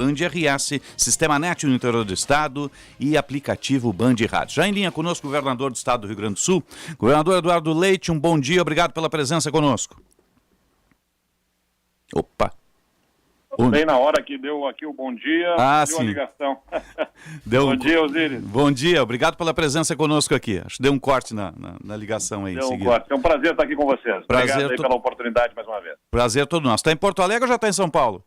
Band RS, Sistema NET no interior do estado e aplicativo Band Rádio. Já em linha conosco o governador do estado do Rio Grande do Sul, governador Eduardo Leite, um bom dia, obrigado pela presença conosco. Opa! Bem na hora que deu aqui o bom dia, deu a ligação. Bom dia, Osíris. Bom dia, obrigado pela presença conosco aqui. Acho que deu um corte na ligação aí. Deu um corte. É um prazer estar aqui com vocês. Obrigado aí pela oportunidade mais uma vez. Prazer todo nosso. Está em Porto Alegre ou já está em São Paulo?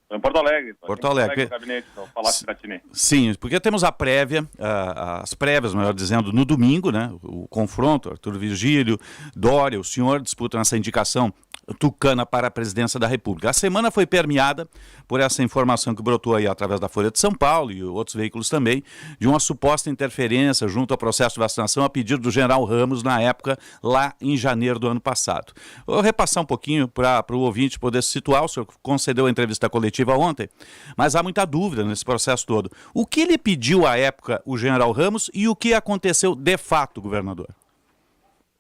Estou em Porto Alegre. Porto Alegre. No gabinete, no Palácio Piratini. Sim, porque temos a prévia, as prévias, melhor dizendo, no domingo, né? O confronto, Arthur Virgílio, Dória, o senhor disputam essa indicação tucana para a presidência da República. A semana foi permeada por essa informação que brotou aí através da Folha de São Paulo e outros veículos também, de uma suposta interferência junto ao processo de vacinação a pedido do general Ramos na época, lá em janeiro do ano passado. Vou repassar um pouquinho para o ouvinte poder se situar. O senhor concedeu a entrevista coletiva ontem, mas há muita dúvida nesse processo todo. O que lhe pediu à época o general Ramos e o que aconteceu de fato, governador?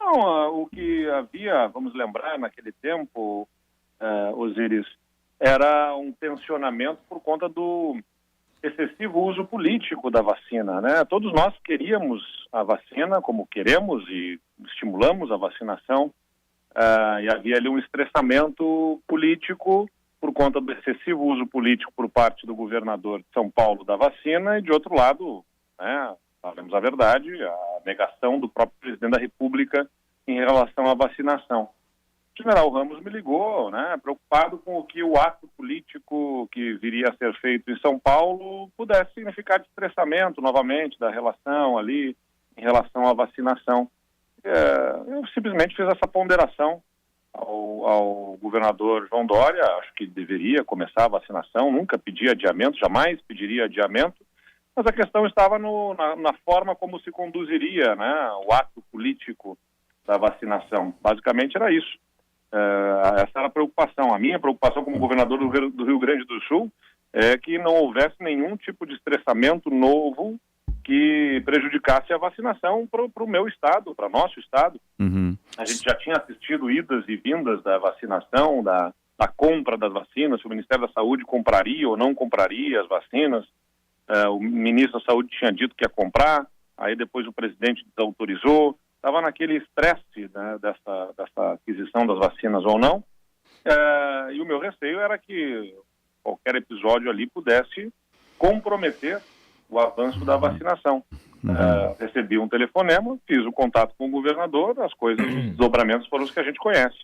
Não, o que havia, vamos lembrar, naquele tempo, Osíris, era um tensionamento por conta do excessivo uso político da vacina, né? Todos nós queríamos a vacina, como queremos e estimulamos a vacinação, e havia ali um estressamento político por conta do excessivo uso político por parte do governador de São Paulo da vacina e, de outro lado, né, falamos a verdade, a negação do próprio presidente da República em relação à vacinação. O general Ramos me ligou, né, preocupado com o que o ato político que viria a ser feito em São Paulo pudesse significar de estressamento novamente da relação ali em relação à vacinação. Eu simplesmente fiz essa ponderação ao governador João Dória. Acho que deveria começar a vacinação, nunca pedi adiamento, jamais pediria adiamento, mas a questão estava na forma como se conduziria, né, o ato político da vacinação. Basicamente era isso. Essa era a preocupação. A minha preocupação como governador do Rio Grande do Sul é que não houvesse nenhum tipo de estressamento novo que prejudicasse a vacinação para o meu estado, para nosso estado. Uhum. A gente já tinha assistido idas e vindas da vacinação, da compra das vacinas, se o Ministério da Saúde compraria ou não compraria as vacinas. O ministro da Saúde tinha dito que ia comprar, aí depois o presidente desautorizou. Estava naquele estresse, né, dessa aquisição das vacinas ou não. E o meu receio era que qualquer episódio ali pudesse comprometer o avanço da vacinação. Recebi um telefonema, fiz o contato com o governador, as coisas, os desdobramentos foram os que a gente conhece.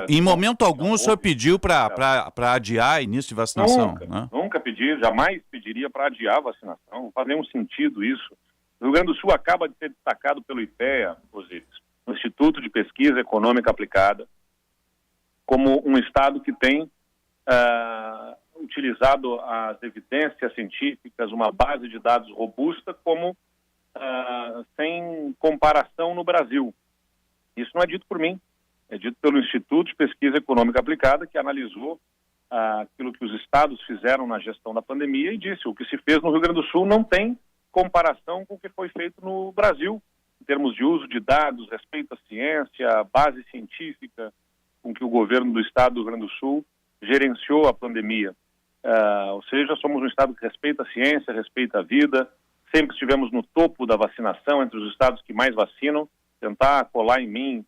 Em momento algum o senhor pediu para adiar início de vacinação? Nunca pedi, jamais pediria para adiar a vacinação, não faz nenhum sentido isso. O Rio Grande do Sul acaba de ser destacado pelo IPEA, Osíris, o Instituto de Pesquisa Econômica Aplicada, como um estado que tem utilizado as evidências científicas, uma base de dados robusta, como sem comparação no Brasil. Isso não é dito por mim, é dito pelo Instituto de Pesquisa Econômica Aplicada, que analisou aquilo que os estados fizeram na gestão da pandemia e disse: o que se fez no Rio Grande do Sul não tem comparação com o que foi feito no Brasil, em termos de uso de dados, respeito à ciência, base científica, com que o governo do estado do Rio Grande do Sul gerenciou a pandemia. Ou seja, somos um estado que respeita a ciência, respeita a vida, sempre estivemos no topo da vacinação, entre os estados que mais vacinam. Tentar colar em mim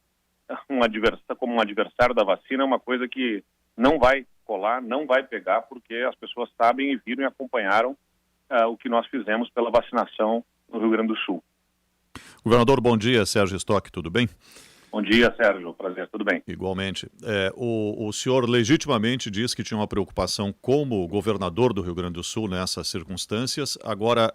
como um adversário da vacina é uma coisa que não vai colar, não vai pegar, porque as pessoas sabem e viram e acompanharam o que nós fizemos pela vacinação no Rio Grande do Sul. Governador, bom dia. Sérgio Stock, tudo bem? Bom dia, Sérgio. Prazer, tudo bem? Igualmente. O senhor legitimamente diz que tinha uma preocupação como governador do Rio Grande do Sul nessas circunstâncias. Agora,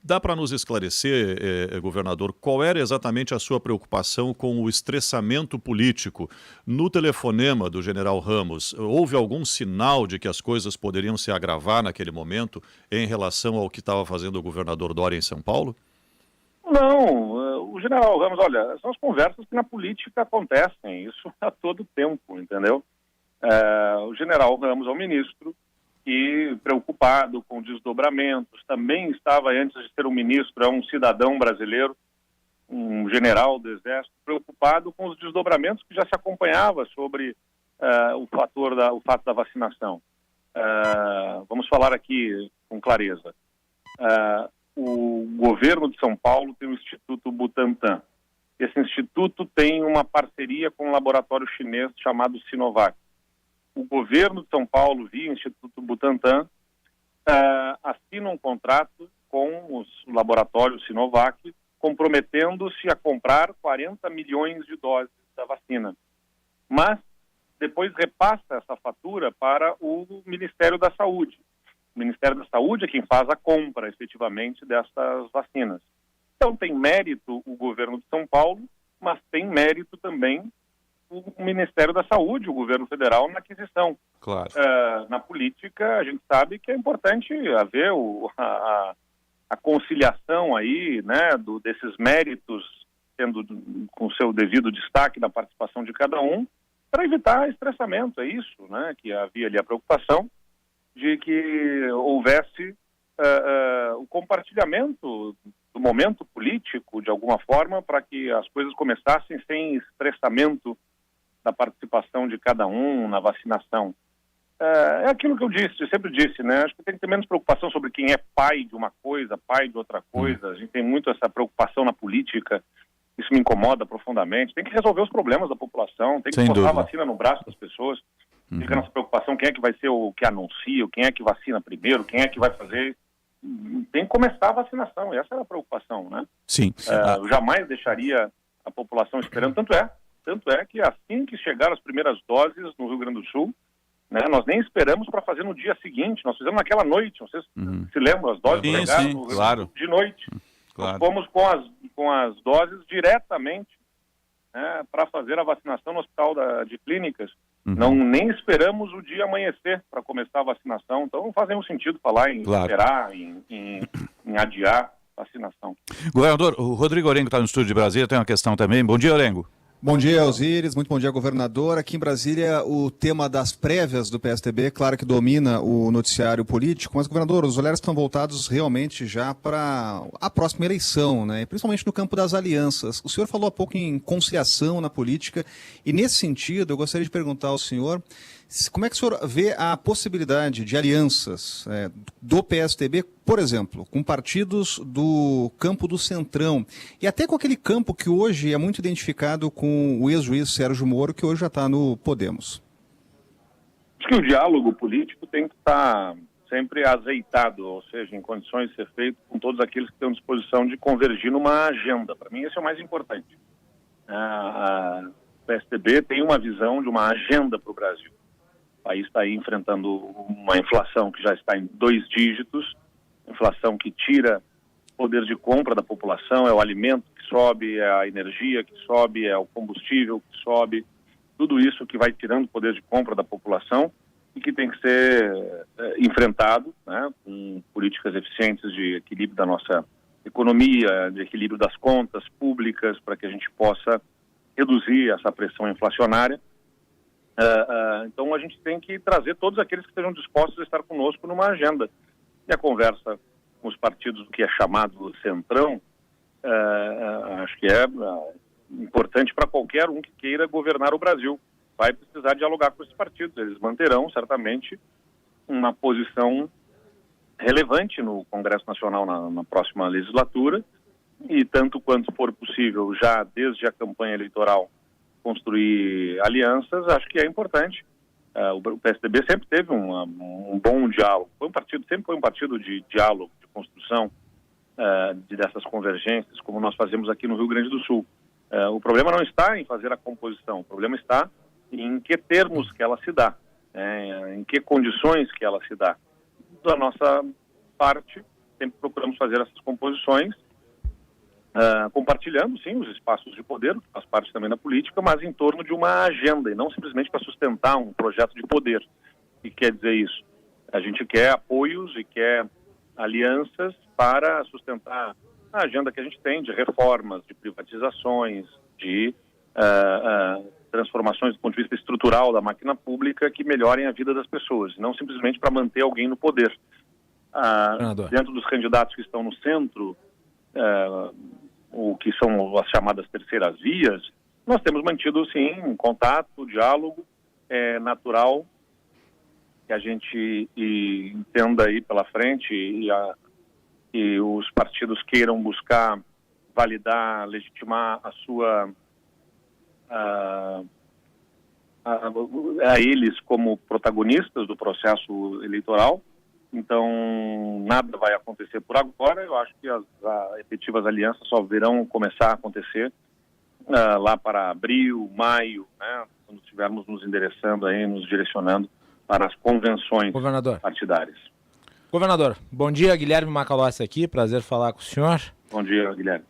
dá para nos esclarecer, governador, qual era exatamente a sua preocupação com o estressamento político? No telefonema do general Ramos, houve algum sinal de que as coisas poderiam se agravar naquele momento em relação ao que estava fazendo o governador Dória em São Paulo? Não, o general Ramos, olha, são as conversas que na política acontecem, isso a todo tempo, entendeu? O general Ramos é um ministro que, preocupado com desdobramentos, também estava, antes de ser um ministro, é um cidadão brasileiro, um general do Exército, preocupado com os desdobramentos que já se acompanhava sobre o fato da vacinação. Vamos falar aqui com clareza. O governo de São Paulo tem o Instituto Butantan. Esse instituto tem uma parceria com um laboratório chinês chamado Sinovac. O governo de São Paulo, via Instituto Butantan, assina um contrato com os laboratórios Sinovac, comprometendo-se a comprar 40 milhões de doses da vacina. Mas depois repassa essa fatura para o Ministério da Saúde. O Ministério da Saúde é quem faz a compra, efetivamente, dessas vacinas. Então tem mérito o governo de São Paulo, mas tem mérito também o Ministério da Saúde, o governo federal, na aquisição. Claro. Na política, a gente sabe que é importante haver a conciliação aí, né, desses méritos, tendo com seu devido destaque na participação de cada um, para evitar estressamento. É isso, né, que havia ali a preocupação de que houvesse o compartilhamento do momento político, de alguma forma, para que as coisas começassem sem estressamento da participação de cada um na vacinação. É aquilo que eu sempre disse, né? Acho que tem que ter menos preocupação sobre quem é pai de uma coisa, pai de outra coisa. A gente tem muito essa preocupação na política, isso me incomoda profundamente. Tem que resolver os problemas da população, tem que botar a vacina no braço das pessoas. Fica nessa preocupação, quem é que vai ser o que anuncia, quem é que vacina primeiro, quem é que vai fazer. Tem que começar a vacinação, essa era a preocupação, né? Sim. Eu jamais deixaria a população esperando, tanto é que assim que chegaram as primeiras doses no Rio Grande do Sul, né, nós nem esperamos para fazer no dia seguinte, nós fizemos naquela noite, vocês se lembram, as doses chegaram no Rio Grande do Sul de noite. Nós fomos com as doses diretamente, né, para fazer a vacinação no Hospital de Clínicas. Nem esperamos o dia amanhecer para começar a vacinação, então não faz nenhum sentido falar em esperar, em adiar a vacinação. Governador, o Rodrigo Orengo está no estúdio de Brasília, tem uma questão também. Bom dia, Orengo. Bom dia, Osíris. Muito bom dia, governador. Aqui em Brasília, o tema das prévias do PSDB, claro que domina o noticiário político, mas, governador, os olhares estão voltados realmente já para a próxima eleição, né? Principalmente no campo das alianças. O senhor falou há pouco em conciliação na política e, nesse sentido, eu gostaria de perguntar ao senhor como é que o senhor vê a possibilidade de alianças do PSDB, por exemplo, com partidos do campo do Centrão e até com aquele campo que hoje é muito identificado com o ex-juiz Sérgio Moro, que hoje já está no Podemos? Acho que o diálogo político tem que estar sempre azeitado, ou seja, em condições de ser feito com todos aqueles que têm disposição de convergir numa agenda. Para mim, esse é o mais importante. O PSDB tem uma visão de uma agenda para o Brasil. O país está aí enfrentando uma inflação que já está em 2 dígitos, inflação que tira poder de compra da população, é o alimento que sobe, é a energia que sobe, é o combustível que sobe, tudo isso que vai tirando poder de compra da população e que tem que ser enfrentado, né, com políticas eficientes de equilíbrio da nossa economia, de equilíbrio das contas públicas, para que a gente possa reduzir essa pressão inflacionária. Então a gente tem que trazer todos aqueles que estejam dispostos a estar conosco numa agenda. E a conversa com os partidos do que é chamado Centrão, acho que é importante para qualquer um que queira governar o Brasil. Vai precisar dialogar com esses partidos. Eles manterão, certamente, uma posição relevante no Congresso Nacional na próxima legislatura e, tanto quanto for possível, já desde a campanha eleitoral, construir alianças. Acho que é importante. O PSDB sempre teve um bom diálogo. Sempre foi um partido de diálogo, de construção dessas convergências, como nós fazemos aqui no Rio Grande do Sul. O problema não está em fazer a composição, o problema está em que termos que ela se dá, em que condições que ela se dá. Da nossa parte, sempre procuramos fazer essas composições, compartilhando, sim, os espaços de poder, que faz parte também da política, mas em torno de uma agenda e não simplesmente para sustentar um projeto de poder. O que quer dizer isso? A gente quer apoios e quer alianças para sustentar a agenda que a gente tem de reformas, de privatizações, de transformações do ponto de vista estrutural da máquina pública que melhorem a vida das pessoas, não simplesmente para manter alguém no poder. Dentro dos candidatos que estão no centro, o que são as chamadas terceiras vias, nós temos mantido, sim, um contato, diálogo natural, que a gente entenda aí pela frente e os partidos queiram buscar validar, legitimar a sua a eles como protagonistas do processo eleitoral. Então, nada vai acontecer por agora. Eu acho que as efetivas alianças só virão começar a acontecer lá para abril, maio, né, quando estivermos nos endereçando aí, nos direcionando para as convenções partidárias. Governador, bom dia, Guilherme Macalossi aqui, prazer falar com o senhor. Bom dia, Guilherme.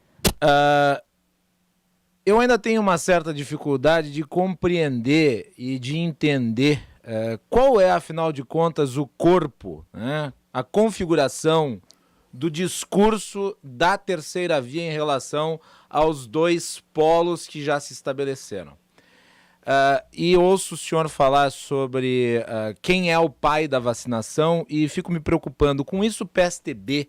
Eu ainda tenho uma certa dificuldade de compreender e de entender qual é, afinal de contas, o corpo, né, a configuração do discurso da terceira via em relação aos dois polos que já se estabeleceram. E ouço o senhor falar sobre quem é o pai da vacinação e fico me preocupando. Com isso, o PSDB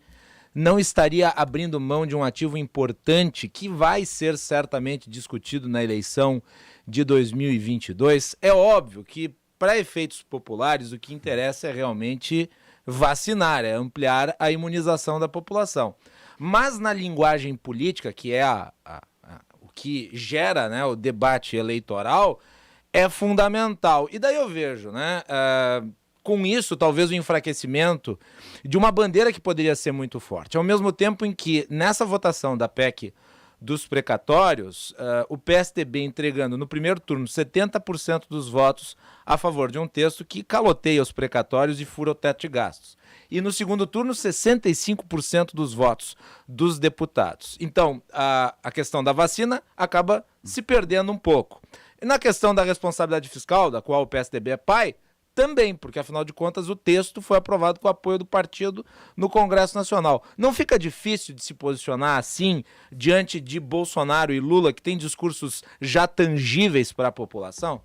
não estaria abrindo mão de um ativo importante que vai ser certamente discutido na eleição de 2022. É óbvio que, para efeitos populares, o que interessa é realmente vacinar, é ampliar a imunização da população. Mas na linguagem política, que é o que gera, né, o debate eleitoral, é fundamental. E daí eu vejo, né, com isso, talvez o enfraquecimento de uma bandeira que poderia ser muito forte. Ao mesmo tempo em que, nessa votação da PEC dos precatórios, o PSDB entregando no primeiro turno 70% dos votos a favor de um texto que caloteia os precatórios e fura o teto de gastos. E no segundo turno, 65% dos votos dos deputados. Então, a questão da vacina acaba se perdendo um pouco. E na questão da responsabilidade fiscal, da qual o PSDB é pai, também, porque afinal de contas o texto foi aprovado com o apoio do partido no Congresso Nacional. Não fica difícil de se posicionar assim diante de Bolsonaro e Lula, que têm discursos já tangíveis para a população?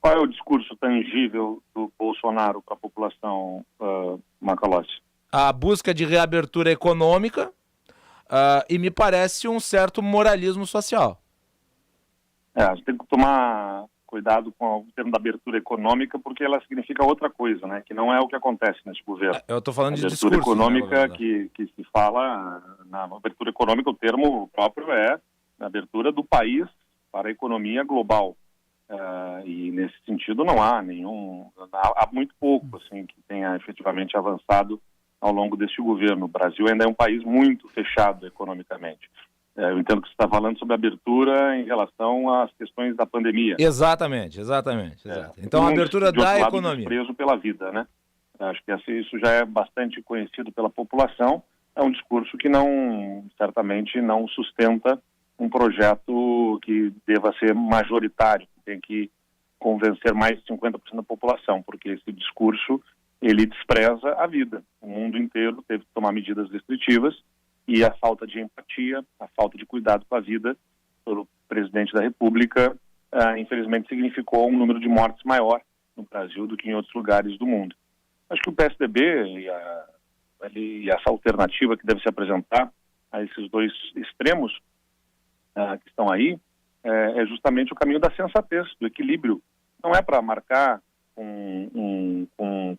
Qual é o discurso tangível do Bolsonaro para a população, Macalossi? A busca de reabertura econômica e me parece um certo moralismo social. Você tem que tomar cuidado com o termo da abertura econômica, porque ela significa outra coisa, né? Que não é o que acontece nesse governo. Eu estou falando de discurso. A abertura econômica, né, que se fala, na abertura econômica, o termo próprio é a abertura do país para a economia global. E nesse sentido não há há muito pouco assim, que tenha efetivamente avançado ao longo deste governo. O Brasil ainda é um país muito fechado economicamente. Eu entendo que você está falando sobre abertura em relação às questões da pandemia. Exatamente. Então, a abertura da economia. Preso pela vida, né? Acho que isso já é bastante conhecido pela população. É um discurso que certamente não sustenta um projeto que deva ser majoritário, que tem que convencer mais de 50% da população, porque esse discurso, ele despreza a vida. O mundo inteiro teve que tomar medidas restritivas e a falta de empatia, a falta de cuidado com a vida pelo presidente da República, infelizmente significou um número de mortes maior no Brasil do que em outros lugares do mundo. Acho que o PSDB e essa alternativa que deve se apresentar a esses dois extremos que estão aí, é justamente o caminho da sensatez, do equilíbrio. Não é para marcar com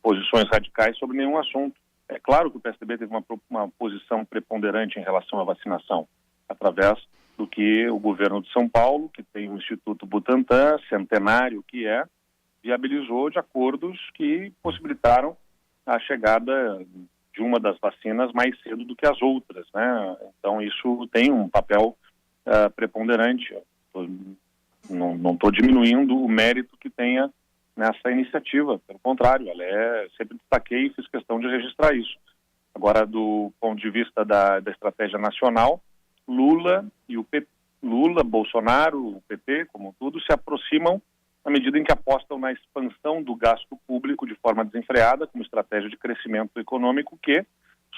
posições radicais sobre nenhum assunto. É claro que o PSDB teve uma posição preponderante em relação à vacinação, através do que o governo de São Paulo, que tem o Instituto Butantan, centenário que viabilizou de acordos que possibilitaram a chegada de uma das vacinas mais cedo do que as outras, né? Então isso tem um papel preponderante. Não estou diminuindo o mérito que tenha nessa iniciativa, pelo contrário, sempre destaquei e fiz questão de registrar isso. Agora, do ponto de vista da estratégia nacional, Lula, Bolsonaro, o PT, como tudo, se aproximam na medida em que apostam na expansão do gasto público de forma desenfreada, como estratégia de crescimento econômico, que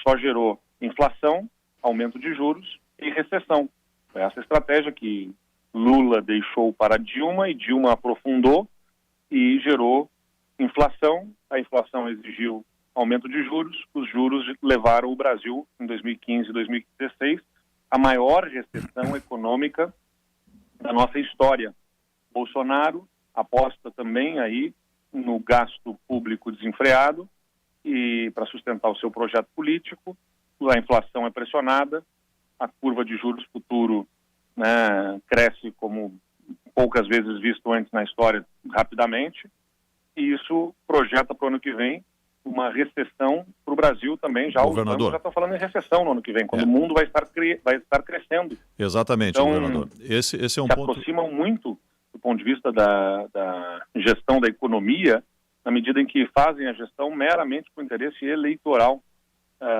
só gerou inflação, aumento de juros e recessão. É essa estratégia que Lula deixou para Dilma e Dilma aprofundou e gerou inflação. A inflação exigiu aumento de juros. Os juros levaram o Brasil, em 2015 e 2016, a maior recessão econômica da nossa história. Bolsonaro aposta também aí no gasto público desenfreado e para sustentar o seu projeto político. A inflação é pressionada, a curva de juros futuro, né, cresce como poucas vezes visto antes na história rapidamente, e isso projeta para o ano que vem uma recessão para o Brasil também. Já os bancos já estão falando em recessão no ano que vem, quando o mundo vai estar crescendo. Exatamente, então, governador. Esse é um se ponto... aproximam muito do ponto de vista da gestão da economia, na medida em que fazem a gestão meramente com interesse eleitoral.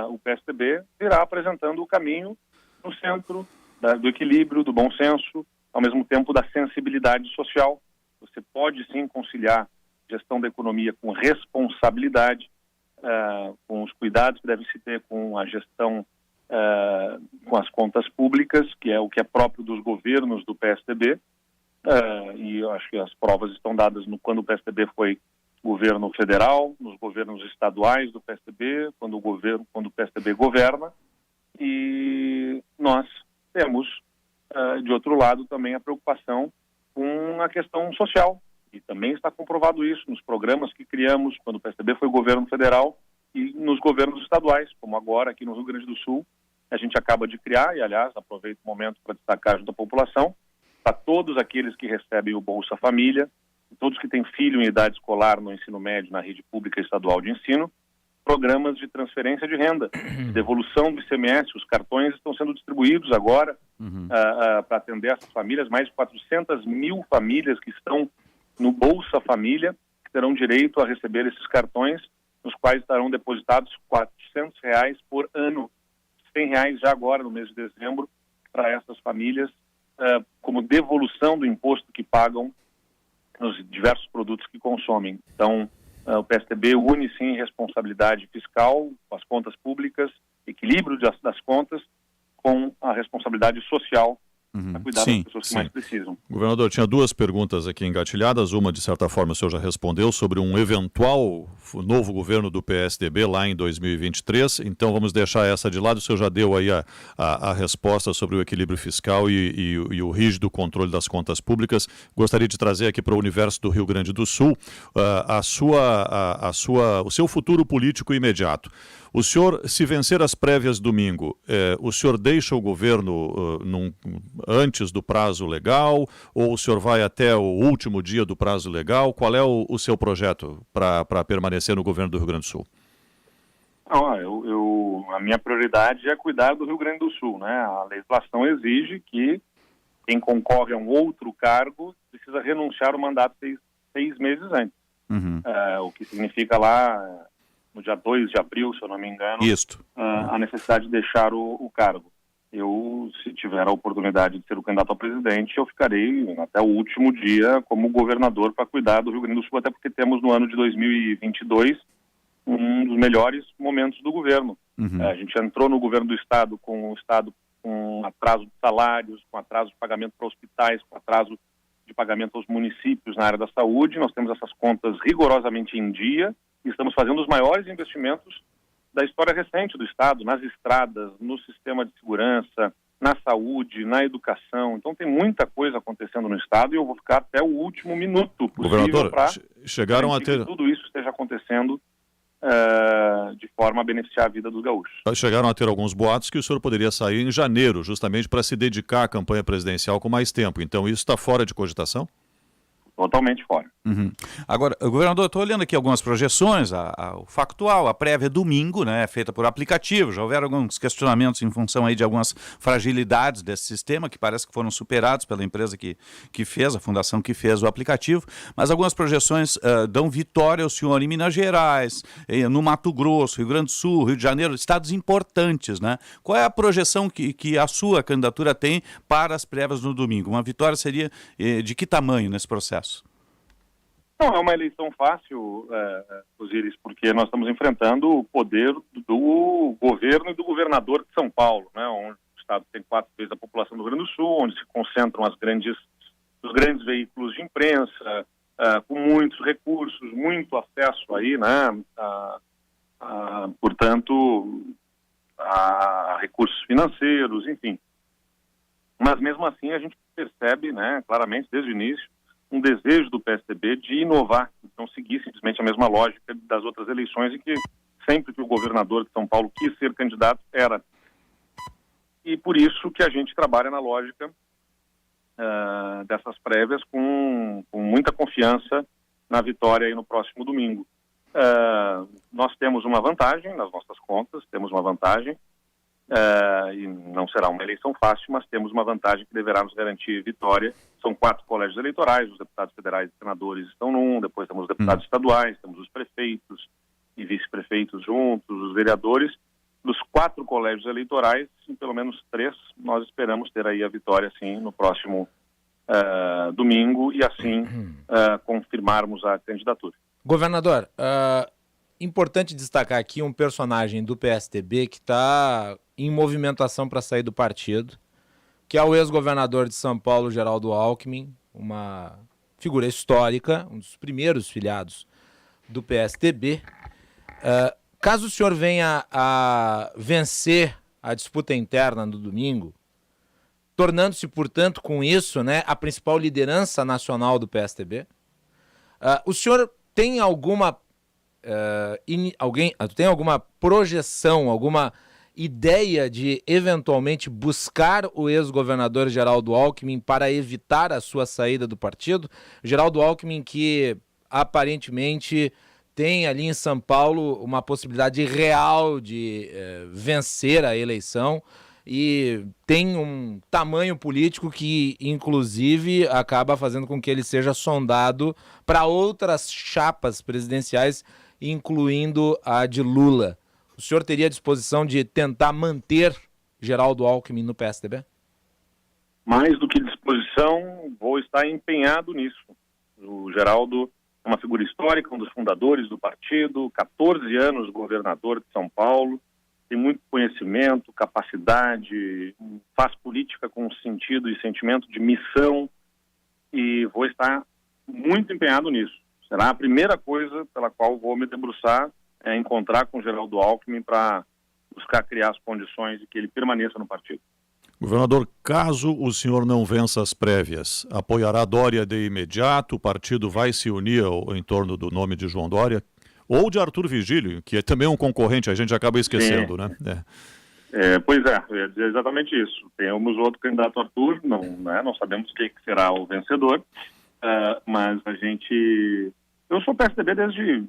O PSDB virá apresentando o caminho no centro do equilíbrio, do bom senso, ao mesmo tempo da sensibilidade social. Você pode sim conciliar gestão da economia com responsabilidade, com os cuidados que devem se ter com a gestão, com as contas públicas, que é o que é próprio dos governos do PSDB, e eu acho que as provas estão dadas quando o PSDB foi governo federal, nos governos estaduais do PSDB, quando o PSDB governa, e nós temos, de outro lado, também a preocupação com a questão social, e também está comprovado isso nos programas que criamos quando o PSDB foi governo federal e nos governos estaduais, como agora aqui no Rio Grande do Sul, a gente acaba de criar, e aliás, aproveito o momento para destacar junto à população, para todos aqueles que recebem o Bolsa Família, todos que têm filho em idade escolar no ensino médio, na rede pública estadual de ensino, programas de transferência de renda, devolução do ICMS, os cartões estão sendo distribuídos agora para atender essas famílias, mais de 400 mil famílias que estão no Bolsa Família, que terão direito a receber esses cartões, nos quais estarão depositados R$400 por ano, R$100 já agora no mês de dezembro, para essas famílias, como devolução do imposto que pagam nos diversos produtos que consomem. Então, o PSDB une sim responsabilidade fiscal com as contas públicas, equilíbrio das contas com a responsabilidade social a cuidar das pessoas que mais precisam. Governador, tinha duas perguntas aqui engatilhadas. Uma, de certa forma, o senhor já respondeu sobre um eventual novo governo do PSDB lá em 2023. Então, vamos deixar essa de lado. O senhor já deu aí a resposta sobre o equilíbrio fiscal e o rígido controle das contas públicas. Gostaria de trazer aqui para o universo do Rio Grande do Sul o seu futuro político imediato. O senhor, se vencer as prévias domingo, o senhor deixa o governo antes do prazo legal, ou o senhor vai até o último dia do prazo legal? Qual é o seu projeto para permanecer no governo do Rio Grande do Sul? A minha prioridade é cuidar do Rio Grande do Sul, né? A legislação exige que quem concorre a um outro cargo precisa renunciar ao mandato seis meses antes. O que significa lá, no dia 2 de abril, se eu não me engano, a necessidade de deixar o cargo. Eu, se tiver a oportunidade de ser o candidato a presidente, eu ficarei até o último dia como governador para cuidar do Rio Grande do Sul, até porque temos no ano de 2022 um dos melhores momentos do governo. A gente entrou no governo do Estado com atraso de salários, com atraso de pagamento para hospitais, com atraso de pagamento aos municípios na área da saúde. Nós temos essas contas rigorosamente em dia e estamos fazendo os maiores investimentos da história recente do Estado, nas estradas, no sistema de segurança, na saúde, na educação. Então tem muita coisa acontecendo no Estado e eu vou ficar até o último minuto possível para que tudo isso esteja acontecendo de forma a beneficiar a vida dos gaúchos. Chegaram a ter alguns boatos que o senhor poderia sair em janeiro, justamente para se dedicar à campanha presidencial com mais tempo. Então isso está fora de cogitação? Totalmente fora. Agora, governador, estou olhando aqui algumas projeções, o factual, a prévia domingo, né, feita por aplicativo. Já houveram alguns questionamentos em função aí de algumas fragilidades desse sistema, que parece que foram superados pela empresa que fez, a fundação que fez o aplicativo, mas algumas projeções dão vitória ao senhor em Minas Gerais, no Mato Grosso, Rio Grande do Sul, Rio de Janeiro, estados importantes, né? Qual é a projeção que a sua candidatura tem para as prévias no domingo? Uma vitória seria de que tamanho nesse processo? Não é uma eleição fácil, Osiris, porque nós estamos enfrentando o poder do governo e do governador de São Paulo, né, onde o Estado tem 4 vezes a população do Rio Grande do Sul, onde se concentram os grandes veículos de imprensa, com muitos recursos, muito acesso aí, né, portanto, a recursos financeiros, enfim. Mas mesmo assim a gente percebe, né, claramente desde o início, um desejo do PSDB de inovar, não seguir simplesmente a mesma lógica das outras eleições, em que sempre que o governador de São Paulo quis ser candidato, era. E por isso que a gente trabalha na lógica dessas prévias com muita confiança na vitória aí no próximo domingo. Nós temos uma vantagem nas nossas contas, temos uma vantagem, e não será uma eleição fácil, mas temos uma vantagem que deverá nos garantir vitória. São 4 colégios eleitorais, os deputados federais e senadores estão num, depois temos os deputados estaduais, temos os prefeitos e vice-prefeitos juntos, os vereadores. Dos 4 colégios eleitorais, em pelo menos 3, nós esperamos ter aí a vitória, sim, no próximo domingo e assim confirmarmos a candidatura. Governador, importante destacar aqui um personagem do PSDB que está em movimentação para sair do partido, que é o ex-governador de São Paulo, Geraldo Alckmin, uma figura histórica, um dos primeiros filiados do PSDB. Caso o senhor venha a vencer a disputa interna no domingo, tornando-se, portanto, com isso, né, a principal liderança nacional do PSDB, o senhor tem alguma tem alguma projeção, alguma ideia de eventualmente buscar o ex-governador Geraldo Alckmin para evitar a sua saída do partido? Geraldo Alckmin, que aparentemente tem ali em São Paulo uma possibilidade real de vencer a eleição e tem um tamanho político que, inclusive, acaba fazendo com que ele seja sondado para outras chapas presidenciais, incluindo a de Lula. O senhor teria disposição de tentar manter Geraldo Alckmin no PSDB? Mais do que disposição, vou estar empenhado nisso. O Geraldo é uma figura histórica, um dos fundadores do partido, 14 anos governador de São Paulo, tem muito conhecimento, capacidade, faz política com sentido e sentimento de missão e vou estar muito empenhado nisso. Será a primeira coisa pela qual vou me debruçar, é encontrar com o Geraldo Alckmin para buscar criar as condições de que ele permaneça no partido. Governador, caso o senhor não vença as prévias, apoiará Dória de imediato? O partido vai se unir em torno do nome de João Dória? Ou de Arthur Vigílio, que é também um concorrente, a gente acaba esquecendo, né? Pois eu ia dizer exatamente isso. Temos outro candidato, Arthur, não sabemos quem que será o vencedor, mas eu sou PSDB desde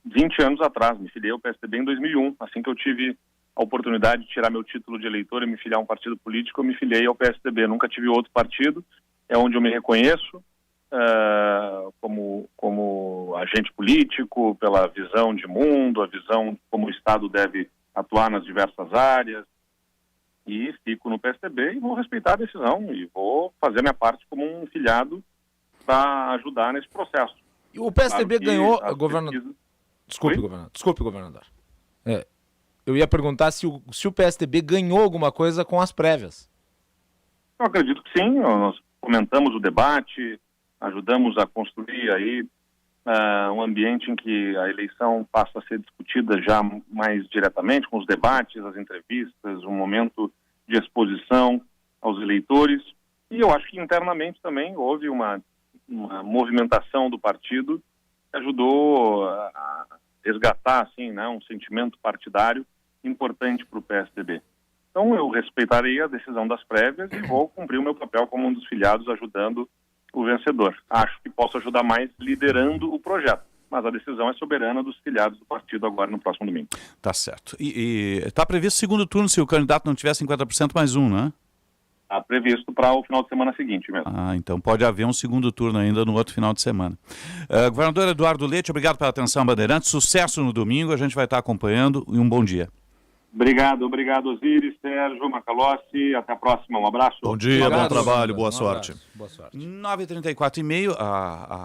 20 anos atrás, me filiei ao PSDB em 2001, assim que eu tive a oportunidade de tirar meu título de eleitor e me filiar a um partido político, eu me filiei ao PSDB, nunca tive outro partido, é onde eu me reconheço como agente político, pela visão de mundo, a visão de como o Estado deve atuar nas diversas áreas, e fico no PSDB e vou respeitar a decisão e vou fazer minha parte como um filiado para ajudar nesse processo. E o PSDB ganhou, governador. Pesquisas... Desculpe, governador. Eu ia perguntar se o PSDB ganhou alguma coisa com as prévias. Eu acredito que sim, nós comentamos o debate, ajudamos a construir aí um ambiente em que a eleição passa a ser discutida já mais diretamente, com os debates, as entrevistas, um momento de exposição aos eleitores. E eu acho que internamente também houve uma movimentação do partido que ajudou a resgatar assim, né, um sentimento partidário importante para o PSDB. Então eu respeitarei a decisão das prévias e vou cumprir o meu papel como um dos filiados ajudando o vencedor. Acho que posso ajudar mais liderando o projeto, mas a decisão é soberana dos filiados do partido agora no próximo domingo. Tá certo. E está previsto segundo turno se o candidato não tiver 50% mais um, né? Está previsto para o final de semana seguinte mesmo. Então pode haver um segundo turno ainda no outro final de semana. Governador Eduardo Leite, obrigado pela atenção, Bandeirantes. Sucesso no domingo, a gente vai estar acompanhando e um bom dia. Obrigado, Osiris, Sérgio, Macalossi, até a próxima, um abraço. Bom dia, bom trabalho, boa sorte. Boa sorte. 9h34h30,